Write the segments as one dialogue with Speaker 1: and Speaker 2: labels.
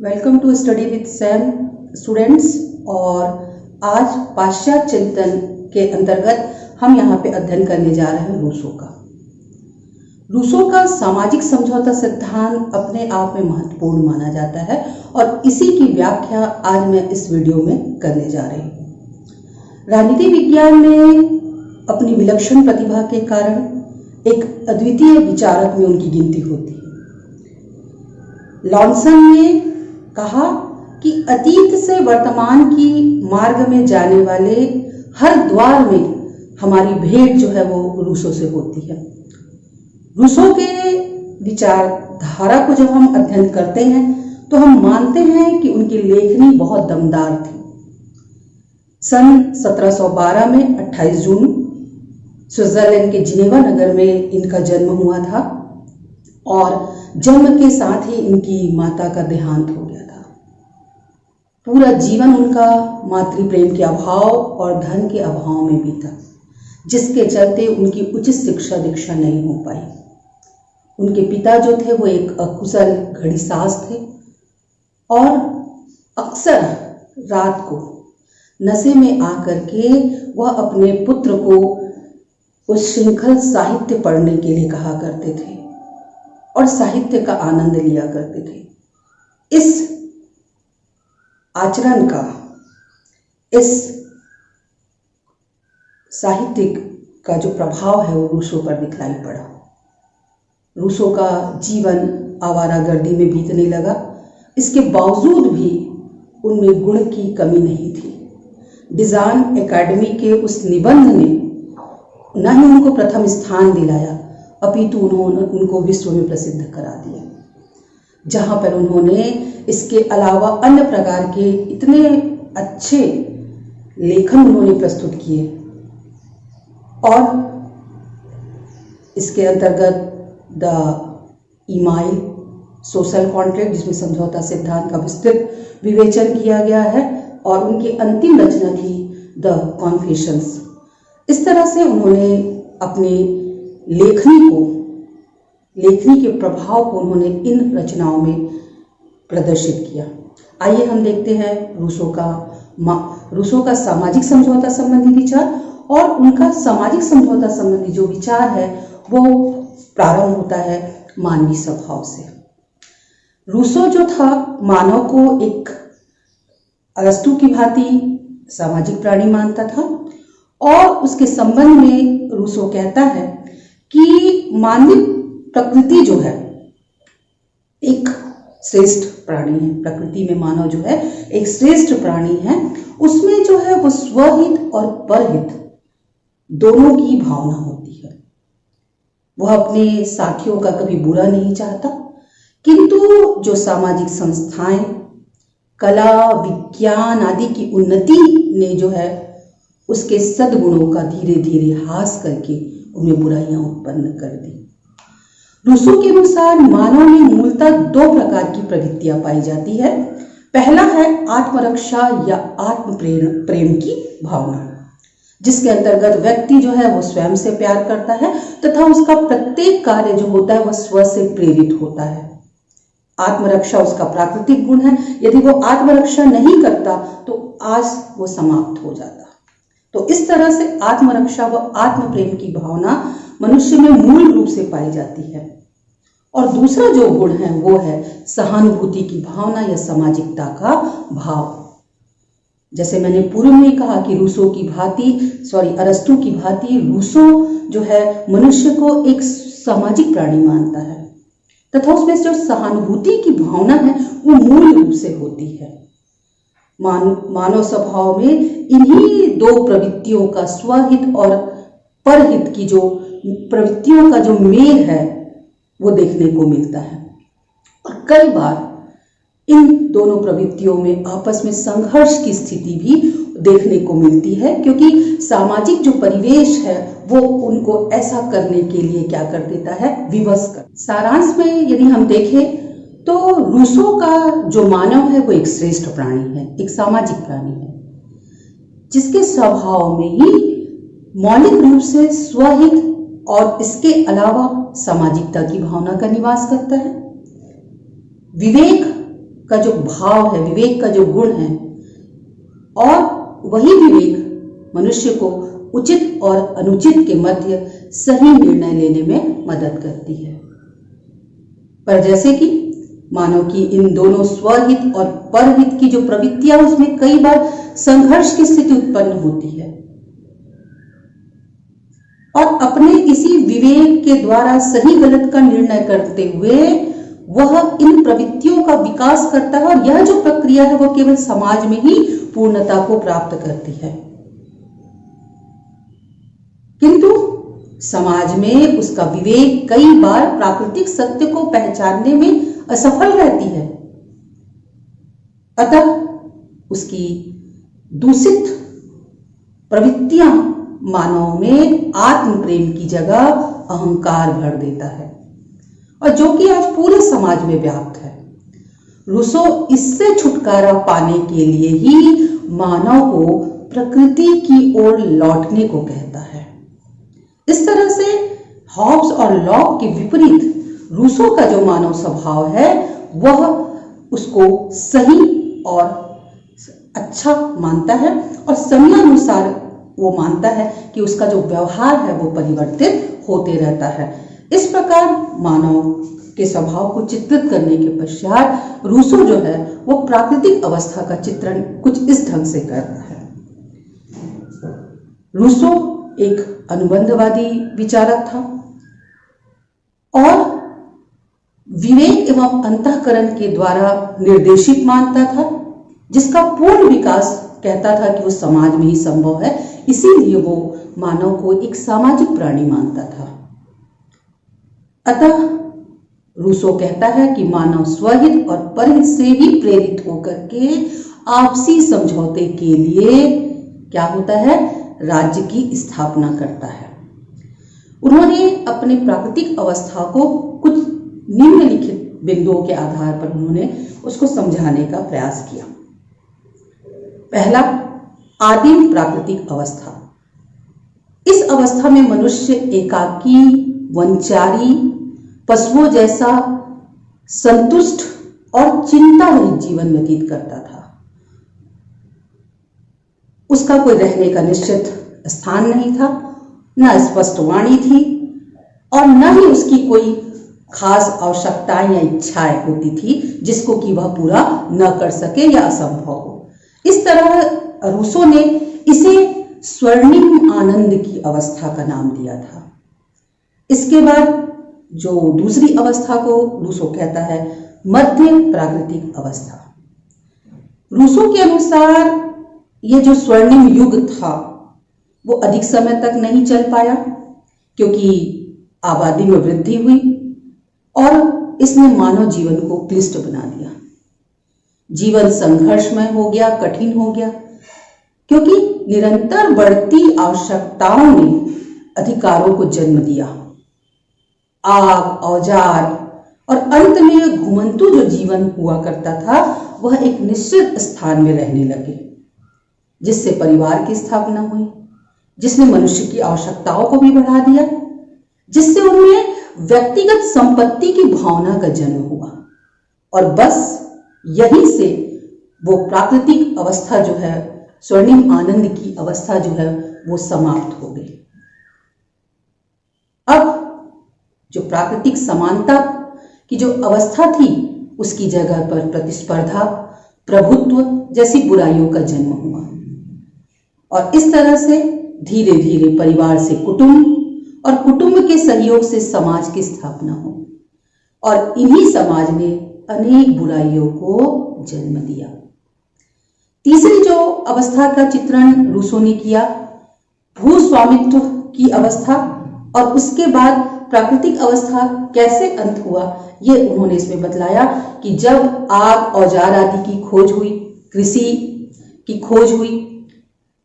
Speaker 1: Welcome to study with Sam students. और आज पाश्चात्य चिंतन के अंतर्गत हम यहाँ पे अध्ययन करने जा रहे हैं रूसो का सामाजिक समझौता सिद्धांत अपने आप में महत्वपूर्ण माना जाता है और इसी की व्याख्या आज मैं इस वीडियो में करने जा रही हूँ। राजनीति विज्ञान में अपनी विलक्षण प्रतिभा के कारण एक अद्वितीय विचारक में उनकी गिनती होती है। लॉन्सन ने कहा कि अतीत से वर्तमान की मार्ग में जाने वाले हर द्वार में हमारी भेंट जो है वो रूसो से होती है। रूसो के विचारधारा को जब हम अध्ययन करते हैं तो हम मानते हैं कि उनकी लेखनी बहुत दमदार थी। सन 1712 में 28 जून स्विट्जरलैंड के जिनेवा नगर में इनका जन्म हुआ था और जन्म के साथ ही इनकी माता का देहांत हो गया था। पूरा जीवन उनका मातृ प्रेम के अभाव और धन के अभाव में बीता, जिसके चलते उनकी उचित शिक्षा दीक्षा नहीं हो पाई। उनके पिता जो थे वो एक अकुशल घड़ीसाज थे और अक्सर रात को नशे में आकर के वह अपने पुत्र को उस श्रृंखल साहित्य पढ़ने के लिए कहा करते थे और साहित्य का आनंद लिया करते थे। इस आचरण का, इस साहित्यिक का जो प्रभाव है वो रूसो पर दिखलाई पड़ा। रूसो का जीवन आवारागर्दी में बीतने लगा। इसके बावजूद भी उनमें गुण की कमी नहीं थी। डिजाइन एकेडमी के उस निबंध ने न ही उनको प्रथम स्थान दिलाया अपितु उन्होंने उनको विश्व में प्रसिद्ध करा दिया, जहां पर उन्होंने इसके अलावा अन्य प्रकार के इतने अच्छे लेखन उन्होंने प्रस्तुत किए। और इसके अंतर्गत द ईमाइल सोशल कॉन्ट्रैक्ट, जिसमें समझौता सिद्धांत का विस्तृत विवेचन किया गया है, और उनकी अंतिम रचना थी द कॉन्फेशंस। इस तरह से उन्होंने अपने लेखनी के प्रभाव को उन्होंने इन रचनाओं में प्रदर्शित किया। आइए हम देखते हैं रूसो का सामाजिक समझौता संबंधी विचार। और उनका सामाजिक समझौता संबंधी जो विचार है वो प्रारंभ होता है मानवीय स्वभाव से। रूसो जो था मानव को एक अरस्तु की भांति सामाजिक प्राणी मानता था और उसके संबंध में रूसो कहता है कि मानवीय प्रकृति जो है एक श्रेष्ठ प्राणी है। प्रकृति में मानव जो है एक श्रेष्ठ प्राणी है। उसमें जो है वो स्वहित और परहित दोनों की भावना होती है। वह अपने साथियों का कभी बुरा नहीं चाहता, किंतु जो सामाजिक संस्थाएं, कला, विज्ञान आदि की उन्नति ने जो है उसके सद्गुणों का धीरे धीरे ह्रास करके उनमें बुराइयां उत्पन्न कर दी। रूसो के अनुसार मानव में मूलतः दो प्रकार की प्रवृत्तियां पाई जाती है। पहला है आत्मरक्षा या आत्म प्रेम की भावना, जिसके अंतर्गत व्यक्ति जो है वो स्वयं से प्यार करता है तथा उसका प्रत्येक कार्य जो होता है वह स्व से प्रेरित होता है। आत्मरक्षा उसका प्राकृतिक गुण है। यदि वो आत्मरक्षा नहीं करता तो आज वो समाप्त हो जाता। तो इस तरह से आत्मरक्षा व आत्म प्रेम की भावना मनुष्य में मूल रूप से पाई जाती है। और दूसरा जो गुण है वो है सहानुभूति की भावना या सामाजिकता का भाव। जैसे मैंने पूर्व में कहा कि अरस्तु की भांति रूसो जो है मनुष्य को एक सामाजिक प्राणी मानता है तथा उसमें जो सहानुभूति की भावना है वो मूल रूप से होती है। मानव स्वभाव में इन्हीं दो प्रवृत्तियों का, स्वहित और परहित की जो प्रवृत्तियों का जो मेल है वो देखने को मिलता है। और कई बार इन दोनों प्रवृत्तियों में आपस में संघर्ष की स्थिति भी देखने को मिलती है, क्योंकि सामाजिक जो परिवेश है वो उनको ऐसा करने के लिए क्या कर देता है, विवश कर। सारांश में यदि हम देखें तो रूसो का जो मानव है वो एक श्रेष्ठ प्राणी है, एक सामाजिक प्राणी है, जिसके स्वभाव में ही मौलिक रूप से स्वहित और इसके अलावा सामाजिकता की भावना का निवास करता है। विवेक का जो भाव है, विवेक का जो गुण है, और वही विवेक मनुष्य को उचित और अनुचित के मध्य सही निर्णय लेने में मदद करती है। पर जैसे कि मानव की इन दोनों स्वहित और परहित की जो प्रवृत्तियां, उसमें कई बार संघर्ष की स्थिति उत्पन्न होती है, और अपने इसी विवेक के द्वारा सही गलत का निर्णय करते हुए वह इन प्रवृत्तियों का विकास करता है, और यह जो प्रक्रिया है वह केवल समाज में ही पूर्णता को प्राप्त करती है। किंतु समाज में उसका विवेक कई बार प्राकृतिक सत्य को पहचानने में असफल रहती है, अतः उसकी दूषित प्रवृत्तियां मानव में आत्म प्रेम की जगह अहंकार भर देता है, और जो कि आज पूरे समाज में व्याप्त है। रूसो इससे छुटकारा पाने के लिए ही मानव को प्रकृति की ओर लौटने को कहता है। इस तरह से हॉब्स और लॉक के विपरीत रूसो का जो मानव स्वभाव है वह उसको सही और अच्छा मानता है, और समयानुसार वो मानता है कि उसका जो व्यवहार है वो परिवर्तित होते रहता है। इस प्रकार मानव के स्वभाव को चित्रित करने के पश्चात रूसो जो है वो प्राकृतिक अवस्था का चित्रण कुछ इस ढंग से करता है। रूसो एक अनुबंधवादी विचारक था, और विवेक एवं अंतःकरण के द्वारा निर्देशित मानता था, जिसका पूर्ण विकास कहता था कि वो समाज में ही संभव है। इसीलिए वो मानव को एक सामाजिक प्राणी मानता था। अतः रूसो कहता है कि मानव स्वहित और परहित से ही प्रेरित होकर के आपसी समझौते के लिए क्या होता है, राज्य की स्थापना करता है। उन्होंने अपने प्राकृतिक अवस्था को कुछ निम्नलिखित बिंदुओं के आधार पर उन्होंने उसको समझाने का प्रयास किया। पहला, आदिम प्राकृतिक अवस्था। इस अवस्था में मनुष्य एकाकी, वंचारी, पशुओं जैसा संतुष्ट और चिंता रहित जीवन व्यतीत करता था। उसका कोई रहने का निश्चित स्थान नहीं था, न स्पष्ट वाणी थी, और न ही उसकी कोई खास आवश्यकताएं या इच्छाएं होती थी जिसको कि वह पूरा न कर सके या असंभव हो। इस तरह रूसो ने इसे स्वर्णिम आनंद की अवस्था का नाम दिया था। इसके बाद जो दूसरी अवस्था को रूसो कहता है मध्य प्राकृतिक अवस्था। रूसो के अनुसार यह जो स्वर्णिम युग था वो अधिक समय तक नहीं चल पाया, क्योंकि आबादी में वृद्धि हुई और इसने मानव जीवन को क्लिष्ट बना दिया। जीवन संघर्षमय हो गया, कठिन हो गया, क्योंकि निरंतर बढ़ती आवश्यकताओं ने अधिकारों को जन्म दिया। आग, औजार और अंत में घुमंतु जो जीवन हुआ करता था वह एक निश्चित स्थान में रहने लगे, जिससे परिवार की स्थापना हुई, जिसने मनुष्य की आवश्यकताओं को भी बढ़ा दिया, जिससे उनमें व्यक्तिगत संपत्ति की भावना का जन्म हुआ, और बस यहीं से वो प्राकृतिक अवस्था जो है, स्वर्णिम आनंद की अवस्था जो है वो समाप्त हो गई। अब जो प्राकृतिक समानता की जो अवस्था थी उसकी जगह पर प्रतिस्पर्धा, प्रभुत्व जैसी बुराइयों का जन्म हुआ, और इस तरह से धीरे धीरे परिवार से कुटुंब और कुटुंब के सहयोग से समाज की स्थापना हो, और इन्हीं समाज ने अनेक बुराइयों को जन्म दिया। तीसरी जो अवस्था का चित्रण रूसो ने किया, भूस्वामित्व की अवस्था, और उसके बाद प्राकृतिक अवस्था कैसे अंत हुआ ये उन्होंने इसमें बतलाया कि जब आग, औजार आदि की खोज हुई, कृषि की खोज हुई,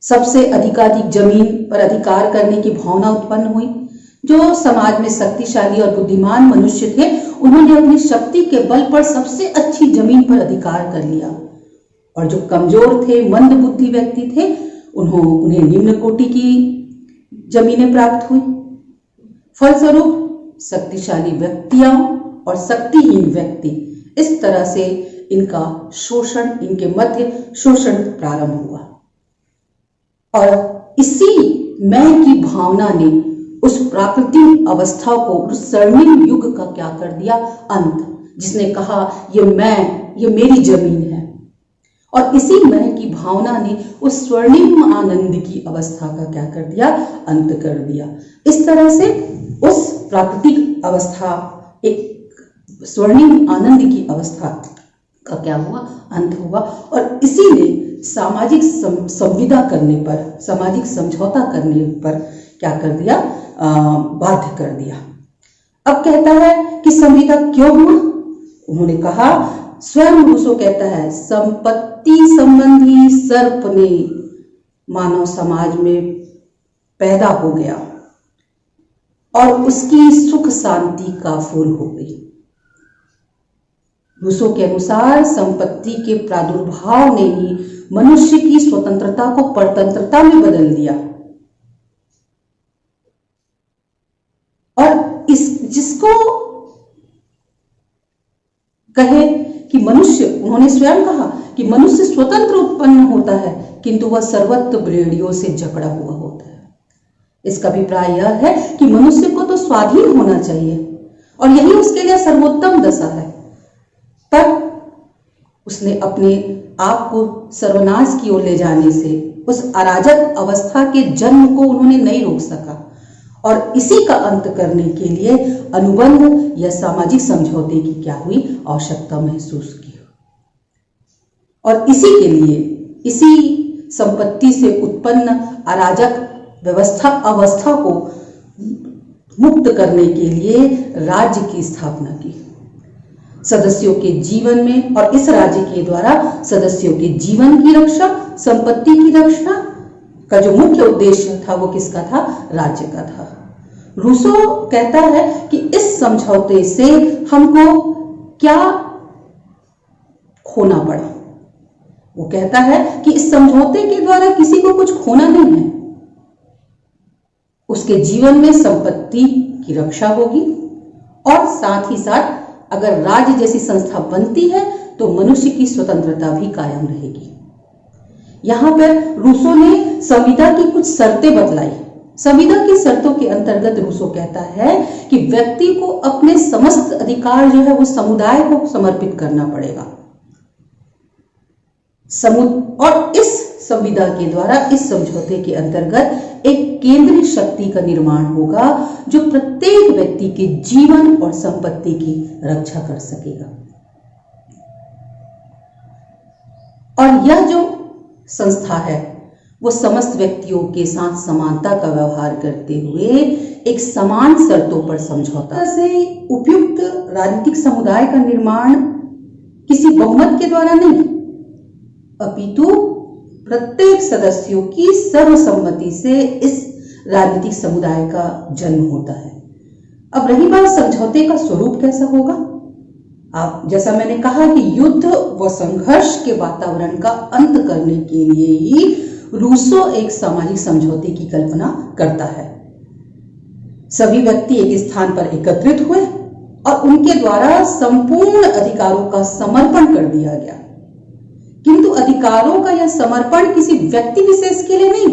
Speaker 1: सबसे अधिकाधिक जमीन पर अधिकार करने की भावना उत्पन्न हुई। जो समाज में शक्तिशाली और बुद्धिमान मनुष्य थे उन्होंने अपनी शक्ति के बल पर सबसे अच्छी जमीन पर अधिकार कर लिया, और जो कमजोर थे, मंद बुद्धि व्यक्ति थे, उन्हें निम्न कोटि की जमीनें प्राप्त हुई। फलस्वरूप शक्तिशाली व्यक्तियां और शक्तिहीन व्यक्ति इस तरह से इनका शोषण, इनके मध्य शोषण प्रारंभ हुआ। और इसी मैं की भावना ने उस प्राकृतिक अवस्था को, उस स्वर्णिम युग का क्या कर दिया, अंत। जिसने कहा ये मैं, ये मेरी जमीन है, और इसी मैं की भावना ने उस स्वर्णिम आनंद की अवस्था का क्या कर दिया, अंत कर दिया। इस तरह से उस प्राकृतिक अवस्था, एक स्वर्णिम आनंद की अवस्था का क्या हुआ, अंत हुआ। और इसी ने सामाजिक संविदा करने पर, सामाजिक समझौता करने पर क्या कर दिया, बाध्य कर दिया। अब कहता है कि संविदा क्यों हुआ। उन्होंने कहा, स्वयं रूसो कहता है, संपत्ति संबंधी सर्प ने मानव समाज में पैदा हो गया और उसकी सुख शांति का फूल हो गई। रूसो के अनुसार संपत्ति के प्रादुर्भाव ने ही मनुष्य की स्वतंत्रता को परतंत्रता में बदल दिया। और इस जिसको कहे कि मनुष्य, उन्होंने स्वयं कहा कि मनुष्य स्वतंत्र उत्पन्न होता है, किंतु वह सर्वत्र बेड़ियों से जकड़ा हुआ होता है। इसका अभिप्राय यह है कि मनुष्य को तो स्वाधीन होना चाहिए और यही उसके लिए सर्वोत्तम दशा है। पर उसने अपने आप को सर्वनाश की ओर ले जाने से उस अराजक अवस्था के जन्म को उन्होंने नहीं रोक सका, और इसी का अंत करने के लिए अनुबंध या सामाजिक समझौते की क्या हुई, आवश्यकता महसूस की। और इसी के लिए, इसी संपत्ति से उत्पन्न अराजक अवस्था को मुक्त करने के लिए राज्य की स्थापना की, सदस्यों के जीवन में। और इस राज्य के द्वारा सदस्यों के जीवन की रक्षा, संपत्ति की रक्षा का जो मुख्य उद्देश्य था वो किसका था, राज्य का था। रूसो कहता है कि इस समझौते से हमको क्या खोना पड़ा। वो कहता है कि इस समझौते के द्वारा किसी को कुछ खोना नहीं है, उसके जीवन में संपत्ति की रक्षा होगी, और साथ ही साथ अगर राज्य जैसी संस्था बनती है तो मनुष्य की स्वतंत्रता भी कायम रहेगी। यहां पर रूसो ने संविदा की कुछ शर्तें बतलाई। संविदा की शर्तों के अंतर्गत रूसो कहता है कि व्यक्ति को अपने समस्त अधिकार जो है वो समुदाय को समर्पित करना पड़ेगा। और इस संविदा के द्वारा, इस समझौते के अंतर्गत एक केंद्रीय शक्ति का निर्माण होगा जो प्रत्येक व्यक्ति के जीवन और संपत्ति की रक्षा कर सकेगा। और यह जो संस्था है वो समस्त व्यक्तियों के साथ समानता का व्यवहार करते हुए एक समान शर्तों पर समझौता से उपयुक्त राजनीतिक समुदाय का निर्माण किसी बहुमत के द्वारा नहीं, अपितु प्रत्येक सदस्यों की सर्वसम्मति से इस राजनीतिक समुदाय का जन्म होता है। अब रही बात समझौते का स्वरूप कैसा होगा। आप जैसा मैंने कहा कि युद्ध व संघर्ष के वातावरण का अंत करने के लिए ही रूसो एक सामाजिक समझौते की कल्पना करता है। सभी व्यक्ति एक स्थान पर एकत्रित हुए और उनके द्वारा संपूर्ण अधिकारों का समर्पण कर दिया गया, किंतु अधिकारों का यह समर्पण किसी व्यक्ति विशेष के लिए नहीं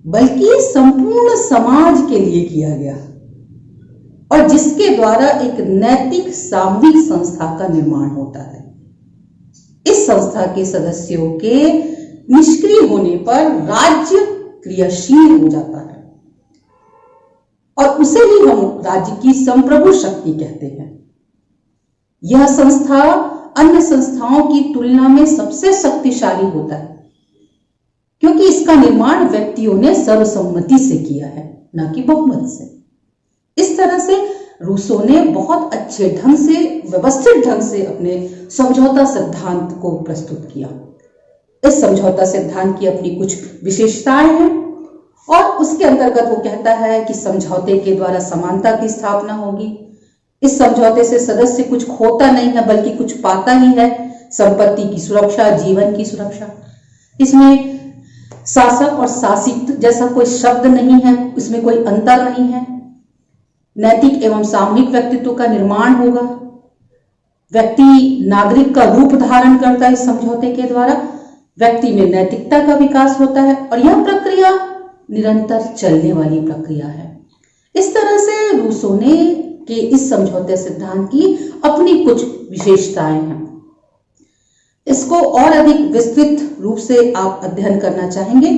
Speaker 1: बल्कि संपूर्ण समाज के लिए किया गया, और जिसके द्वारा एक नैतिक सामूहिक संस्था का निर्माण होता है। इस संस्था के सदस्यों के निष्क्रिय होने पर राज्य क्रियाशील हो जाता है, और उसे ही हम राज्य की संप्रभु शक्ति कहते हैं। यह संस्था अन्य संस्थाओं की तुलना में सबसे शक्तिशाली होता है, क्योंकि इसका निर्माण व्यक्तियों ने सर्वसम्मति से किया है, न कि बहुमत से। इस तरह से रूसो ने बहुत अच्छे ढंग से, व्यवस्थित ढंग से अपने समझौता सिद्धांत को प्रस्तुत किया। इस समझौता सिद्धांत की अपनी कुछ विशेषताएं हैं, और उसके अंतर्गत वो कहता है कि समझौते के द्वारा समानता की स्थापना होगी। इस समझौते से सदस्य कुछ खोता नहीं है बल्कि कुछ पाता ही है। संपत्ति की सुरक्षा, जीवन की सुरक्षा। इसमें शासक और शासित जैसा कोई शब्द नहीं है, इसमें कोई अंतर नहीं है। नैतिक एवं सामूहिक व्यक्तित्व का निर्माण होगा। व्यक्ति नागरिक का रूप धारण करता है इस समझौते के द्वारा, व्यक्ति में नैतिकता का विकास होता है और यह प्रक्रिया निरंतर चलने वाली प्रक्रिया है। इस तरह से रूसो ने के इस समझौते सिद्धांत की अपनी कुछ विशेषताएं हैं। इसको और अधिक विस्तृत रूप से आप अध्ययन करना चाहेंगे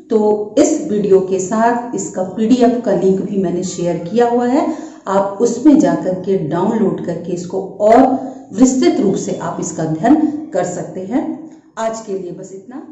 Speaker 1: तो इस वीडियो के साथ इसका PDF का लिंक भी मैंने शेयर किया हुआ है, आप उसमें जाकर के डाउनलोड करके इसको और विस्तृत रूप से आप इसका अध्ययन कर सकते हैं। आज के लिए बस इतना।